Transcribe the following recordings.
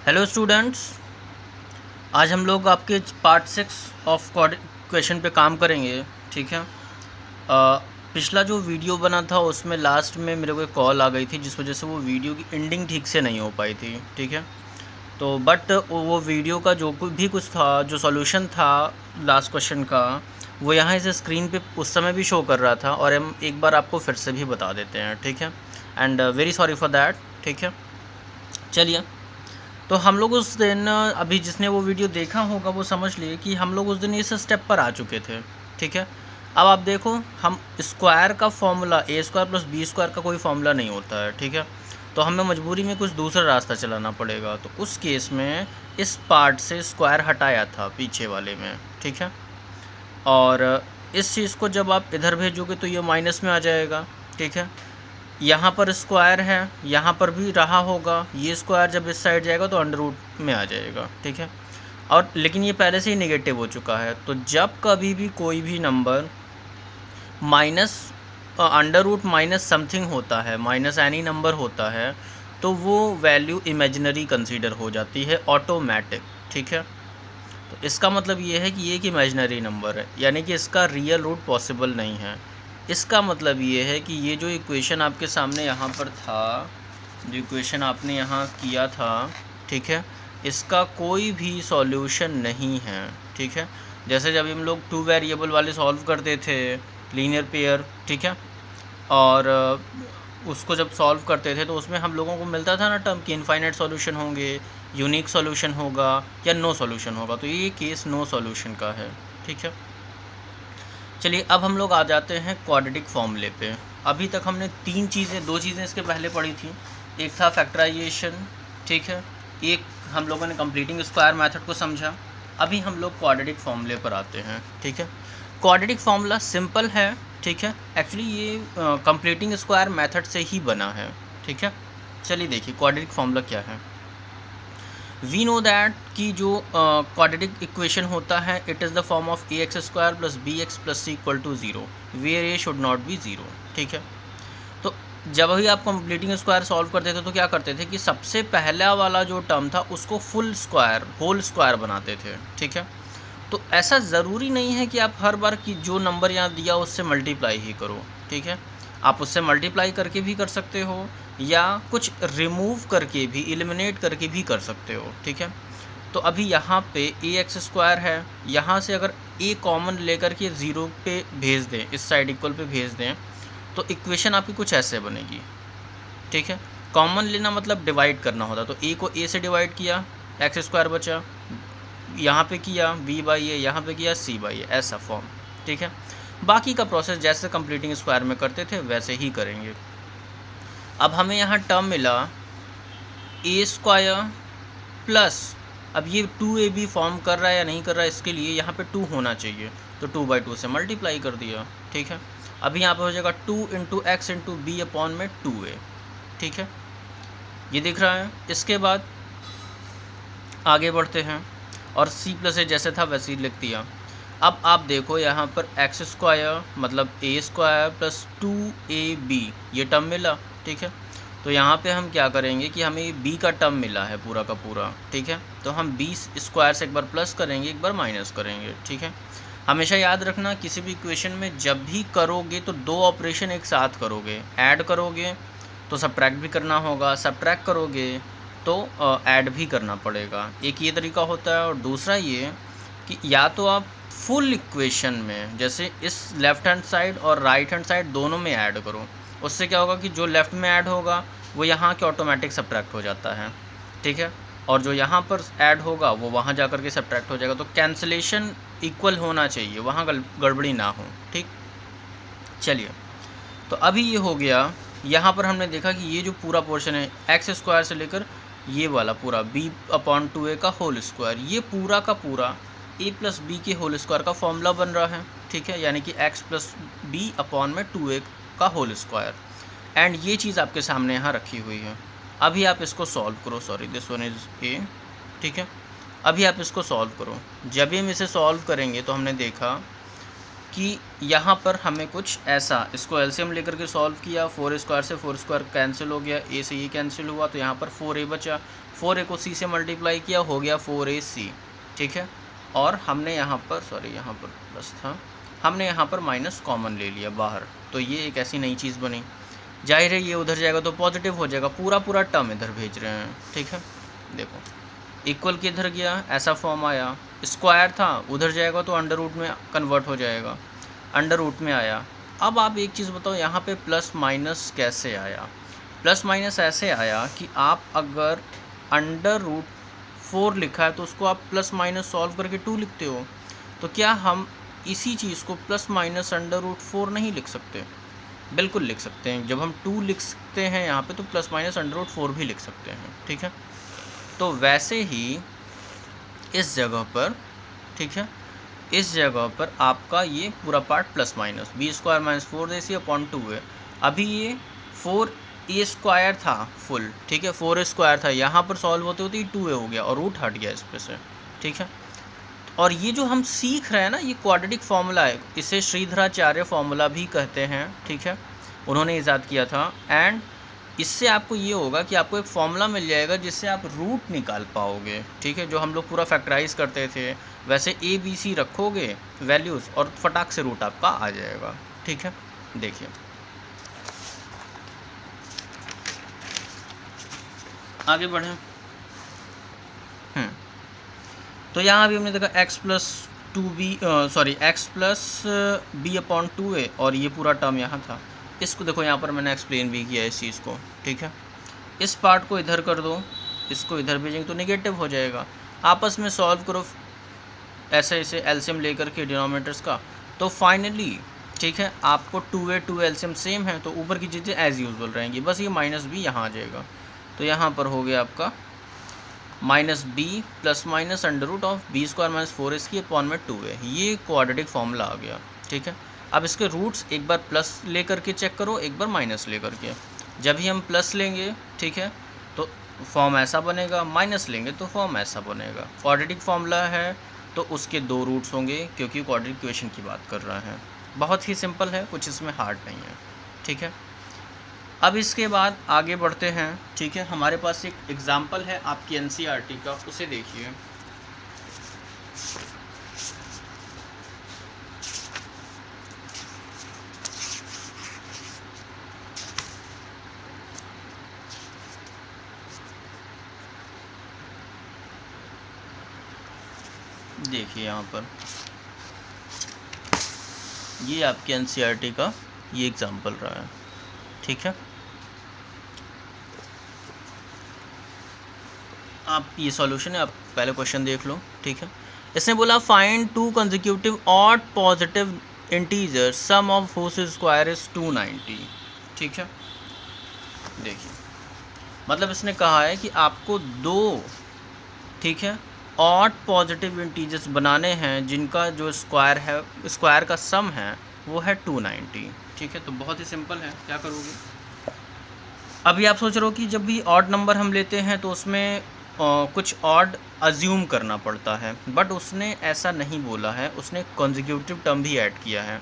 Hello students, आज हम लोग आपके पार्ट 6 ऑफ क्वेश्चन पे काम करेंगे। ठीक है। पिछला जो वीडियो बना था उसमें लास्ट में मेरे को एक कॉल आ गई थी, जिस वजह से वो वीडियो की एंडिंग ठीक से नहीं हो पाई थी। ठीक है। तो बट वो वीडियो का जो भी कुछ था, जो सॉल्यूशन था लास्ट क्वेश्चन का, वो यहाँ इस स्क्रीन पे उस समय भी शो कर रहा था, और हम एक बार आपको फिर से भी बता देते हैं। ठीक है। And very sorry for that. ठीक है। चलिए, तो हम लोग उस दिन, अभी जिसने वो वीडियो देखा होगा वो समझ लिए कि हम लोग उस दिन इस स्टेप पर आ चुके थे। ठीक है। अब आप देखो, हम स्क्वायर का फॉर्मूला ए स्क्वायर प्लस बी स्क्वायर का कोई फॉर्मूला नहीं होता है। ठीक है। तो हमें मजबूरी में कुछ दूसरा रास्ता चलाना पड़ेगा। तो उस केस में इस पार्ट से स्क्वायर हटाया था पीछे वाले में। ठीक है। और इस चीज़ को जब आप इधर भेजोगे तो ये माइनस में आ जाएगा। ठीक है। यहाँ पर स्क्वायर है, यहाँ पर भी रहा होगा, ये स्क्वायर जब इस साइड जाएगा तो अंडर रूट में आ जाएगा। ठीक है। और लेकिन ये पहले से ही नेगेटिव हो चुका है। तो जब कभी भी कोई भी number minus under root minus something होता है, माइनस एनी नंबर होता है, तो वो वैल्यू इमेजिनरी कंसीडर हो जाती है ऑटोमेटिक। ठीक है। तो इसका मतलब ये है कि ये एक इमेजिनरी नंबर है, यानी कि इसका रियल रूट पॉसिबल नहीं है। इसका मतलब ये है कि ये जो इक्वेशन आपके सामने यहाँ पर था, जो इक्वेशन आपने यहाँ किया था, ठीक है, इसका कोई भी सॉल्यूशन नहीं है। ठीक है। जैसे जब हम लोग 2 वेरिएबल वाले सॉल्व करते थे, लीनियर पेयर, ठीक है, और उसको जब सॉल्व करते थे तो उसमें हम लोगों को मिलता था ना टर्म कि इनफाइनाइट सॉल्यूशन होंगे, यूनिक सॉल्यूशन होगा या नो सॉल्यूशन होगा। तो ये केस नो सॉल्यूशन का है। ठीक है। चलिए, अब हम लोग आ जाते हैं क्वाड्रेटिक फॉर्मूले पे। अभी तक हमने 2 चीज़ें इसके पहले पढ़ी थी। एक था फैक्टराइजेशन, ठीक है, एक हम लोगों ने कंप्लीटिंग स्क्वायर मेथड को समझा। अभी हम लोग क्वाड्रेटिक फॉर्मूले पर आते हैं। ठीक है। क्वाड्रेटिक फार्मूला सिंपल है। ठीक है। एक्चुअली ये कंप्लीटिंग स्क्वायर मेथड से ही बना है। ठीक है। चलिए देखिए क्वाड्रेटिक फार्मूला क्या है। वी नो दैट कि जो क्वाड्रेटिक इक्वेशन होता है, it is the form of a x square plus b x plus c equal to zero, where a should not be zero. ठीक है। तो जब भी आप कंप्लीटिंग स्क्वायर सॉल्व करते थे तो क्या करते थे कि सबसे पहला वाला जो टर्म था उसको फुल स्क्वायर, होल स्क्वायर बनाते थे। ठीक है। तो ऐसा ज़रूरी नहीं है कि आप हर बार की जो नंबर यहाँ दिया उससे मल्टीप्लाई ही करो। ठीक है। आप उससे मल्टीप्लाई करके भी कर सकते हो, या कुछ रिमूव करके भी, एलिमिनेट करके भी कर सकते हो। ठीक है। तो अभी यहाँ पे ए एक्स स्क्वायर है, यहाँ से अगर ए कॉमन लेकर के ज़ीरो पे भेज दें, इस साइड इक्वल पे भेज दें, तो इक्वेशन आपकी कुछ ऐसे बनेगी। ठीक है। कॉमन लेना मतलब डिवाइड करना होता, तो ए को ए से डिवाइड किया, एक्स स्क्वायर बचा, यहाँ पे किया बी बाई ए, यहाँ पे किया सी बाई ए, ऐसा फॉर्म। ठीक है। बाकी का प्रोसेस जैसे कंप्लीटिंग स्क्वायर में करते थे वैसे ही करेंगे। अब हमें यहाँ टर्म मिला ए स्क्वायर प्लस, अब ये 2ab फॉर्म कर रहा है या नहीं कर रहा है, इसके लिए यहाँ पे 2 होना चाहिए, तो 2/2 से मल्टीप्लाई कर दिया। ठीक है। अभी यहाँ पे हो जाएगा 2 into x into b upon में 2a। ठीक है। ये दिख रहा है। इसके बाद आगे बढ़ते हैं और सी प्लस ए जैसे था वैसे ही लिख दिया। अब आप देखो यहाँ पर एक्स स्क्वायर मतलब ए स्क्वायर प्लस 2ab ये टर्म मिला। ठीक है। तो यहाँ पे हम क्या करेंगे कि हमें b का टर्म मिला है पूरा का पूरा। ठीक है। तो हम b स्क्वायर से एक बार प्लस करेंगे, एक बार माइनस करेंगे। ठीक है। हमेशा याद रखना, किसी भी इक्वेशन में जब भी करोगे तो 2 ऑपरेशन एक साथ करोगे। ऐड करोगे तो सब्ट्रैक्ट भी करना होगा, सब्ट्रैक्ट करोगे तो ऐड भी करना पड़ेगा। एक ये तरीका होता है, और दूसरा ये कि या तो आप फुल इक्वेशन में, जैसे इस लेफ़्ट हैंड साइड और राइट हैंड साइड दोनों में ऐड करो। उससे क्या होगा कि जो लेफ़्ट में ऐड होगा वो यहाँ के ऑटोमेटिक सब्ट्रैक्ट हो जाता है। ठीक है। और जो यहाँ पर ऐड होगा वो वहाँ जा कर के सब्ट्रैक्ट हो जाएगा। तो कैंसिलेशन इक्वल होना चाहिए, वहाँ गड़बड़ी ना हो। ठीक। चलिए, तो अभी ये हो गया। यहाँ पर हमने देखा कि ये जो पूरा पोर्शन है एक्स स्क्वायर से लेकर ये वाला पूरा b/2a का होल स्क्वायर, ये पूरा का पूरा a प्लस बी के होल स्क्वायर का फॉर्मूला बन रहा है। ठीक है। यानी कि x प्लस बी अपॉन में 2a का होल स्क्वायर, एंड ये चीज़ आपके सामने यहाँ रखी हुई है। अभी आप इसको सॉल्व करो, sorry this one is a। ठीक है। अभी आप इसको सॉल्व करो। जब हम इसे सॉल्व करेंगे तो हमने देखा कि यहाँ पर हमें कुछ ऐसा, इसको एलसीएम लेकर के सॉल्व किया, 4 स्क्वायर से 4 स्क्वायर कैंसिल हो गया, ए से ये कैंसिल हुआ, तो यहाँ पर 4a बचा। 4a को c से मल्टीप्लाई किया, हो गया 4ac, ठीक है। और हमने यहाँ पर यहाँ पर प्लस था, हमने यहाँ पर माइनस कॉमन ले लिया बाहर, तो ये एक ऐसी नई चीज़ बनी। जाहिर है ये उधर जाएगा तो पॉजिटिव हो जाएगा, पूरा टर्म इधर भेज रहे हैं, ठीक है। देखो इक्वल किधर गया, ऐसा फॉर्म आया, स्क्वायर था उधर जाएगा तो अंडर रूट में कन्वर्ट हो जाएगा, अंडर रूट में आया। अब आप एक चीज़ बताओ, यहाँ पे प्लस माइनस कैसे आया? प्लस माइनस ऐसे आया कि आप अगर अंडर रूट 4 लिखा है तो उसको आप प्लस माइनस सॉल्व करके 2 लिखते हो, तो क्या हम इसी चीज़ को प्लस माइनस अंडर रूट 4 नहीं लिख सकते? बिल्कुल लिख सकते हैं। जब हम 2 लिख सकते हैं यहाँ पे, तो प्लस माइनस अंडर रूट 4 भी लिख सकते हैं, ठीक है। तो वैसे ही इस जगह पर, ठीक है, इस जगह पर आपका ये पूरा part plus minus b square minus 4ac upon 2 है। अभी ये 4a स्क्वायर था फुल, ठीक है, 4a स्क्वायर था, यहाँ पर सॉल्व होते होते 2a हो गया और रूट हट गया इस पे से, ठीक है। और ये जो हम सीख रहे हैं ना, ये क्वाड्रेटिक फार्मूला है, इसे श्रीधराचार्य फार्मूला भी कहते हैं, ठीक है, उन्होंने ईजाद किया था। एंड इससे आपको ये होगा कि आपको एक फार्मूला मिल जाएगा जिससे आप रूट निकाल पाओगे, ठीक है। जो हम लोग पूरा फैक्टराइज करते थे वैसे ABC रखोगे वैल्यूज़ और फटाक से रूट आपका आ जाएगा, ठीक है। देखिए आगे बढ़ें। तो यहाँ भी हमने देखा x plus b upon 2a और ये पूरा टर्म यहाँ था। इसको देखो यहाँ पर मैंने एक्सप्लेन भी किया है इस चीज़ को, ठीक है। इस पार्ट को इधर कर दो, इसको इधर भेजेंगे तो नेगेटिव हो जाएगा। आपस में सॉल्व करो ऐसे ऐसे एलसीएम लेकर के डिनोमिनेटर्स का, तो फाइनली, ठीक है, आपको 2a 2 एलसीएम सेम है तो ऊपर की चीज़ें एज यूजुअल रहेंगी, बस ये माइनस भी यहाँ आ जाएगा। तो यहाँ पर हो गया आपका minus b plus minus under root of b square minus 4ac upon में 2a, ये क्वाड्रेटिक फॉर्मूला आ गया, ठीक है। अब इसके रूट्स एक बार प्लस लेकर के चेक करो, एक बार माइनस लेकर के। जब ही हम प्लस लेंगे, ठीक है, तो फॉर्म ऐसा बनेगा, माइनस लेंगे तो फॉर्म ऐसा बनेगा। क्वाड्रेटिक फॉर्मूला है तो उसके 2 रूट्स होंगे, क्योंकि क्वाड्रेटिक इक्वेशन की बात कर रहे हैं। बहुत ही सिंपल है, कुछ इसमें हार्ड नहीं है, ठीक है। अब इसके बाद आगे बढ़ते हैं, ठीक है। हमारे पास एक एग्जाम्पल है आपकी NCERT का, उसे देखिए। देखिए यहाँ पर ये आपके NCERT का ये एग्जाम्पल रहा है, ठीक है। आप ये सॉल्यूशन है, आप पहले क्वेश्चन देख लो, ठीक है। इसने बोला find 2 consecutive odd positive integer sum of whose square is 290, ठीक है। देखिए मतलब इसने कहा है कि आपको 2, ठीक है, ऑड पॉजिटिव इंटीजर्स बनाने हैं जिनका जो स्क्वायर है, स्क्वायर का सम है वो है 290, ठीक है। तो बहुत ही सिंपल है, क्या करोगे। अभी आप सोच रहे हो कि जब भी ऑड नंबर हम लेते हैं तो उसमें कुछ ऑड अज्यूम करना पड़ता है, बट उसने ऐसा नहीं बोला है, उसने कॉन्जिक्यूटिव टर्म भी ऐड किया है।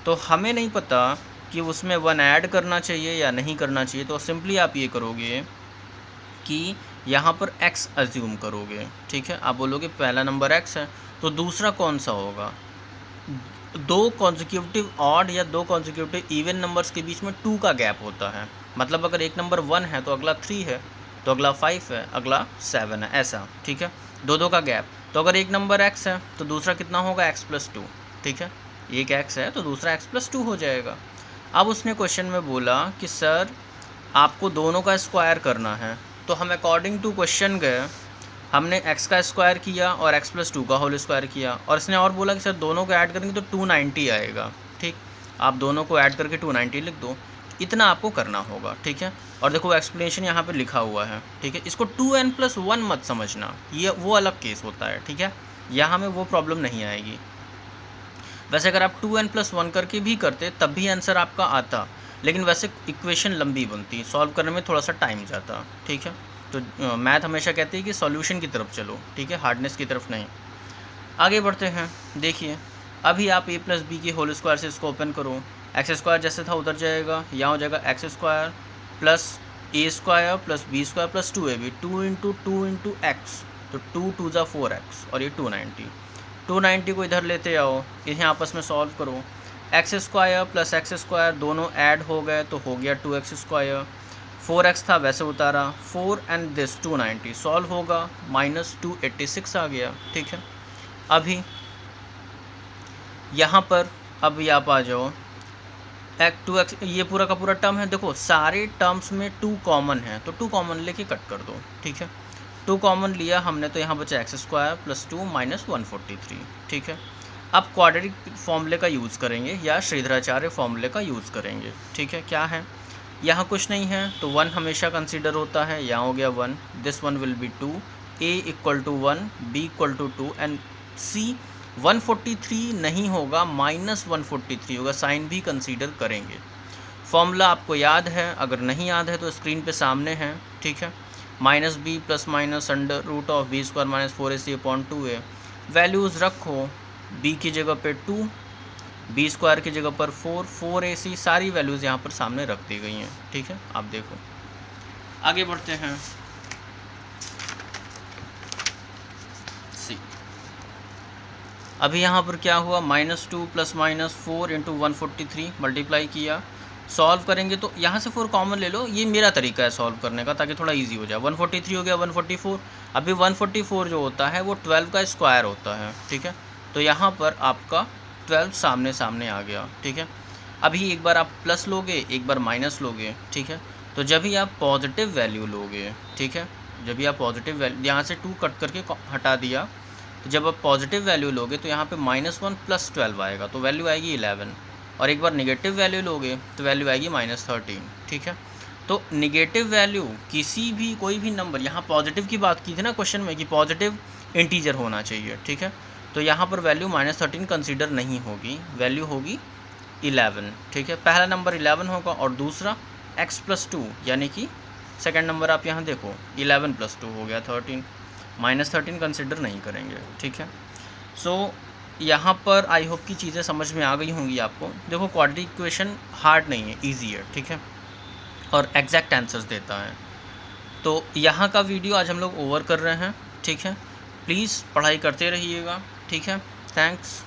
तो हमें नहीं पता कि उसमें 1 ऐड करना चाहिए या नहीं करना चाहिए, तो सिंपली आप ये करोगे कि यहाँ पर x अज्यूम करोगे, ठीक है। आप बोलोगे पहला नंबर x है तो दूसरा कौन सा होगा। 2 कॉन्जिक्यूटिव ऑड या 2 कॉन्जिक्यूटिव इवन नंबर्स के बीच में 2 का गैप होता है। मतलब अगर एक नंबर 1 है तो अगला 3 है, तो अगला 5 है, अगला 7 है, ऐसा, ठीक है। 2 का गैप। तो अगर एक नंबर x है तो दूसरा कितना होगा, x प्लस 2, ठीक है। एक x है तो दूसरा x प्लस 2 हो जाएगा। अब उसने क्वेश्चन में बोला कि सर आपको दोनों का स्क्वायर करना है, तो हम अकॉर्डिंग टू क्वेश्चन गए, हमने x का स्क्वायर किया और x प्लस 2 का होल स्क्वायर किया, और इसने और बोला कि सर दोनों को ऐड करेंगे तो 290 आएगा, ठीक। आप दोनों को ऐड करके 290 लिख दो, इतना आपको करना होगा, ठीक है। और देखो एक्सप्लेनेशन यहाँ पे लिखा हुआ है, ठीक है। इसको 2n+1 मत समझना, ये वो अलग केस होता है, ठीक है। यहाँ में वो प्रॉब्लम नहीं आएगी। वैसे अगर आप 2n+1 करके भी करते तब भी आंसर आपका आता, लेकिन वैसे इक्वेशन लंबी बनती, सॉल्व करने में थोड़ा सा टाइम जाता, ठीक है। तो मैथ हमेशा कहती है कि सॉल्यूशन की तरफ चलो, ठीक है, हार्डनेस की तरफ नहीं। आगे बढ़ते हैं। देखिए अभी आप a + b के होल स्क्वायर से इसको ओपन करो, x स्क्वायर जैसे था उधर जाएगा, यहाँ हो जाएगा x square plus a square plus b square plus 2ab, 2 into x, तो 2 2 ज़ा 4x और ये 290। 290 को इधर लेते आओ, इन्हें आपस में सॉल्व करो। X square plus x square दोनों ऐड हो गए तो हो गया 2x स्क्वायर। 4x था वैसे उतारा, 4 एंड दिस 290 सॉल्व होगा, माइनस 286 आ गया। ठीक है, अभी यहाँ पर अभी आप आ जाओ, 2x ये पूरा का पूरा टर्म है, देखो सारे टर्म्स में 2 कॉमन है तो 2 कॉमन लेके कट कर दो। ठीक है, 2 कॉमन लिया हमने तो यहाँ बचा एक्स स्क्वायर प्लस 2 माइनस 143। ठीक है, अब क्वाड्रेटिक फॉर्मूले का यूज़ करेंगे या श्रीधराचार्य फॉर्मूले का यूज़ करेंगे। ठीक है, क्या है, यहाँ कुछ नहीं है तो 1 हमेशा कंसीडर होता है, यहाँ हो गया 1, this 1 will be 2, a equal to 1, b equal to 2 and c 143 नहीं होगा, माइनस 143 होगा, साइन भी कंसीडर करेंगे। फॉर्मूला आपको याद है, अगर नहीं याद है तो स्क्रीन पे सामने है। ठीक है, minus b plus minus under root of b square minus 4ac upon 2a। Values रखो, b की जगह पे 2, बी स्क्वायर की जगह पर 4, 4ac, सारी वैल्यूज़ यहाँ पर सामने रख दी गई हैं। ठीक है, आप देखो आगे बढ़ते हैं। सी अभी यहाँ पर क्या हुआ, -2 प्लस माइनस 4 इंटू 143 मल्टीप्लाई किया, सॉल्व करेंगे तो यहाँ से 4 कॉमन ले लो, ये मेरा तरीका है सॉल्व करने का ताकि थोड़ा इजी हो जाए। 143 हो गया 144, अभी 144 जो होता है वो 12 का स्क्वायर होता है। ठीक है, तो यहाँ पर आपका 12 सामने सामने आ गया। ठीक है, अभी एक बार आप प्लस लोगे, एक बार माइनस लोगे। ठीक है, तो जब भी आप पॉजिटिव वैल्यू लोगे, ठीक है, जब भी आप पॉजिटिव वैल्यू, यहाँ से 2 कट करके हटा दिया, तो जब आप पॉजिटिव वैल्यू लोगे तो यहाँ पे -1 प्लस 12 आएगा तो वैल्यू आएगी 11, और एक बार निगेटिव वैल्यू लोगे तो वैल्यू आएगी -13। ठीक है, तो निगेटिव वैल्यू किसी भी कोई भी नंबर, यहाँ पॉजिटिव की बात की थी ना क्वेश्चन में कि पॉजिटिव इंटीजर होना चाहिए। ठीक है, तो यहाँ पर वैल्यू -13 कंसीडर नहीं होगी, वैल्यू होगी 11। ठीक है, पहला नंबर 11 होगा और दूसरा x प्लस 2, यानी कि सेकेंड नंबर आप यहाँ देखो 11 प्लस 2 हो गया 13, -13 कंसिडर नहीं करेंगे। ठीक है, सो यहाँ पर आई होप की चीज़ें समझ में आ गई होंगी आपको। देखो क्वाड्रेटिक इक्वेशन हार्ड नहीं है, इजी है। ठीक है, और एग्जैक्ट आंसर्स देता है। तो यहाँ का वीडियो आज हम लोग ओवर कर रहे हैं। ठीक है, प्लीज़ पढ़ाई करते रहिएगा। ठीक है, थैंक्स।